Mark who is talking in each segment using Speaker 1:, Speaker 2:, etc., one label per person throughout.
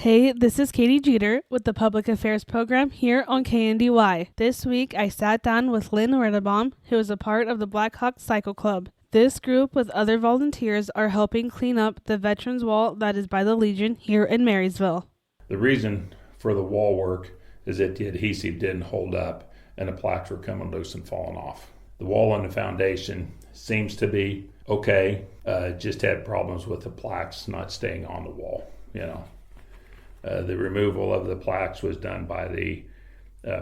Speaker 1: Hey, this is Katie Jeter with the Public Affairs Program here on KNDY. This week, I sat down with Lynn Runnebaum, who is a part of the Black Hawk Cycle Club. This group with other volunteers are helping clean up the Veterans Wall that is by the Legion here in Marysville.
Speaker 2: The reason for the wall work is that the adhesive didn't hold up and the plaques were coming loose and falling off. The wall and the foundation seems to be okay, just had problems with the plaques not staying on the wall, The removal of the plaques was done by the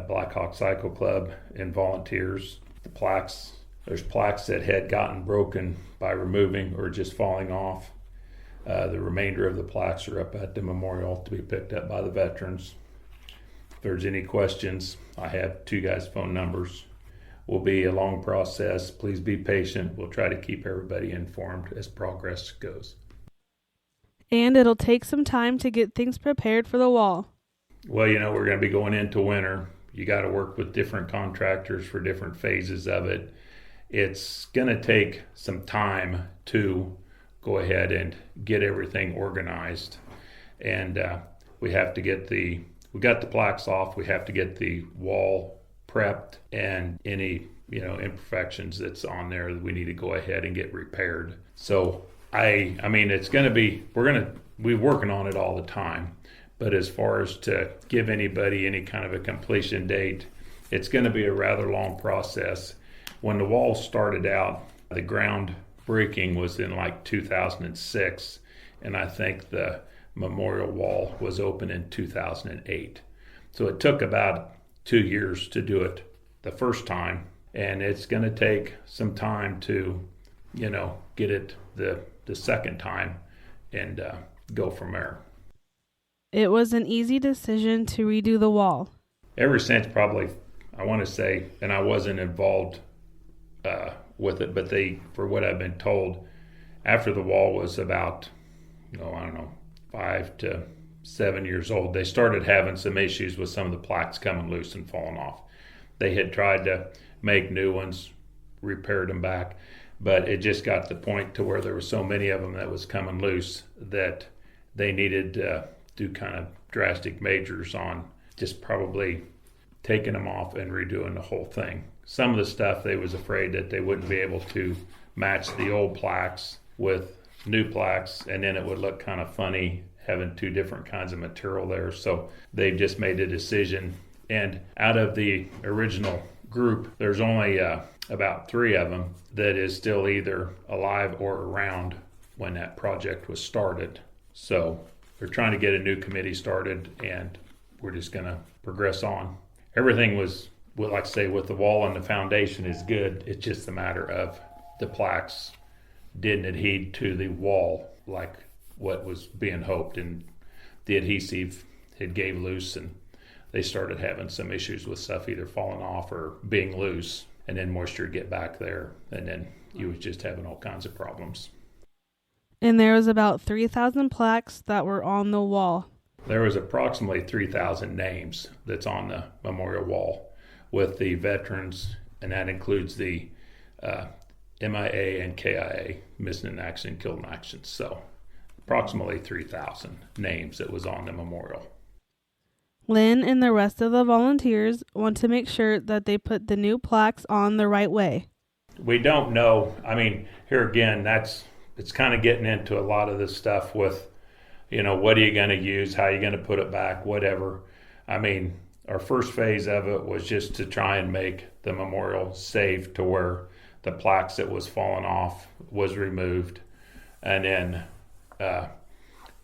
Speaker 2: Black Hawk Cycle Club and volunteers. There's plaques that had gotten broken by removing or just falling off. The remainder of the plaques are up at the memorial to be picked up by the veterans. If there's any questions, I have two guys' phone numbers. Will be a long process. Please be patient. We'll try to keep everybody informed as progress goes.
Speaker 1: And it'll take some time to get things prepared for the wall.
Speaker 2: Well, we're going to be going into winter. You got to work with different contractors for different phases of it. It's going to take some time to go ahead and get everything organized. And we got the plaques off. We have to get the wall prepped, and any imperfections that's on there that we need to go ahead and get repaired. So it's going to be, we're working on it all the time, but as far as to give anybody any kind of a completion date, it's going to be a rather long process. When the wall started out, the ground breaking was in like 2006, and I think the memorial wall was open in 2008. So it took about 2 years to do it the first time, and it's going to take some time to, get it the second time and go from there.
Speaker 1: It was an easy decision to redo the wall.
Speaker 2: Ever since probably, I want to say, and I wasn't involved with it, but for what I've been told, after the wall was about, 5 to 7 years old, they started having some issues with some of the plaques coming loose and falling off. They had tried to make new ones, repaired them back, but it just got to the point to where there were so many of them that was coming loose that they needed to do kind of drastic measures on just probably taking them off and redoing the whole thing. Some of the stuff they was afraid that they wouldn't be able to match the old plaques with new plaques, and then it would look kind of funny having two different kinds of material there. So they just made a decision, and out of the original group, there's only about 3 of them that is still either alive or around when that project was started. So they're trying to get a new committee started, and we're just going to progress on. Everything was, like I say, with the wall and the foundation is good. It's just a matter of the plaques didn't adhere to the wall like what was being hoped, and the adhesive had gave loose, and they started having some issues with stuff either falling off or being loose, and then moisture would get back there, and then you was just having all kinds of problems.
Speaker 1: And there was about 3,000 plaques that were on the wall.
Speaker 2: There was approximately 3,000 names that's on the memorial wall with the veterans, and that includes the MIA and KIA, missing in action, killed in action. So approximately 3,000 names that was on the memorial.
Speaker 1: Lynn and the rest of the volunteers want to make sure that they put the new plaques on the right way.
Speaker 2: We don't know. Here again, it's kind of getting into a lot of this stuff with, what are you going to use, how are you going to put it back, whatever. Our first phase of it was just to try and make the memorial safe to where the plaques that was falling off was removed, and then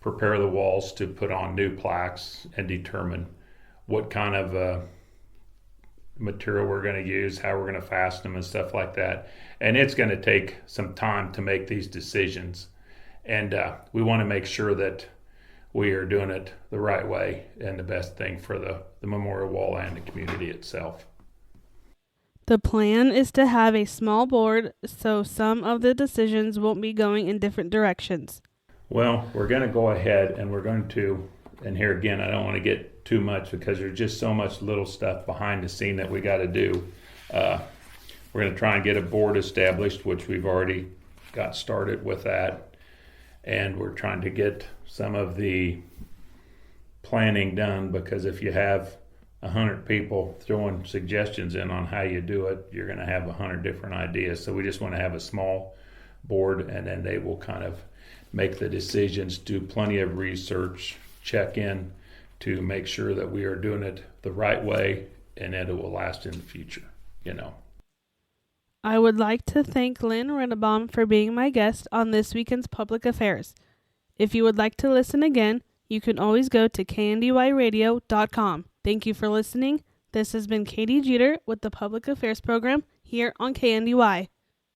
Speaker 2: prepare the walls to put on new plaques and determine what kind of material we're going to use, how we're going to fasten them and stuff like that. And it's going to take some time to make these decisions. And we want to make sure that we are doing it the right way and the best thing for the memorial wall and the community itself.
Speaker 1: The plan is to have a small board so some of the decisions won't be going in different directions.
Speaker 2: Well, we're going to go ahead and we're going to, and here again, I don't want to get too much because there's just so much little stuff behind the scene that we got to do. We're going to try and get a board established, which we've already got started with that. And we're trying to get some of the planning done, because if you have 100 people throwing suggestions in on how you do it, you're going to have 100 different ideas. So we just want to have a small board, and then they will kind of make the decisions, do plenty of research, check in to make sure that we are doing it the right way and that it will last in the future,
Speaker 1: I would like to thank Lynn Runnebaum for being my guest on this weekend's Public Affairs. If you would like to listen again, you can always go to kndyradio.com. Thank you for listening. This has been Katie Jeter with the Public Affairs Program here on KNDY.